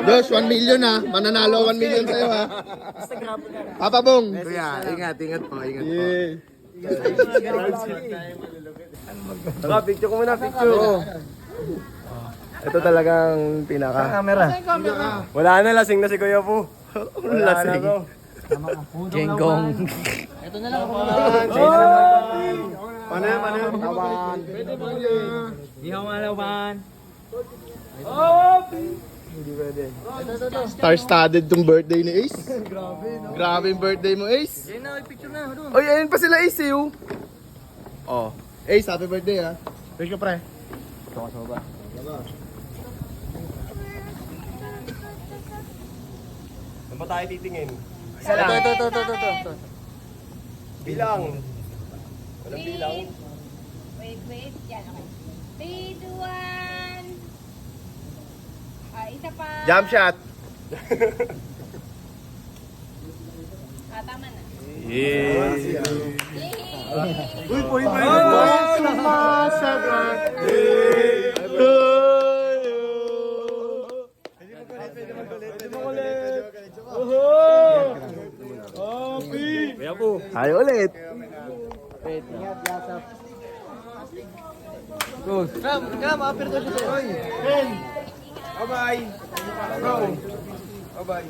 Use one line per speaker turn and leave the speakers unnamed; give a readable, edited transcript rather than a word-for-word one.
Josh, 1 million ha. Mananalo 1 million sa'yo ha. Papa Bong.
Kuya, ingat po, ingat po.
Saka, picture ko muna, picture. Ito talagang pinaka. Camera. Wala na, lasing na si Kuya po. Lasing.
Jenggong.
Paano yan?
Tawan.
Di ako malawan.
Hindi pwede.
Star-studded tong birthday ni Ace. Grabe yung birthday mo, Ace.
Yan na, picture na. Doon.
Oy, ayun pa sila Ace, oh. Oh. Ace, happy birthday ha. Wish ko pre.
Saan ba tayo titingin?
Ito.
Bilang. Walang bilang.
Wait. Yan, okay. 3, 2, 1. Isa pa.
Jump shot.
Tama na.
Yeah.
Uy,
Sumasagat.
Kuya po.
Tayo ulit.
Bye-bye. Bye-bye.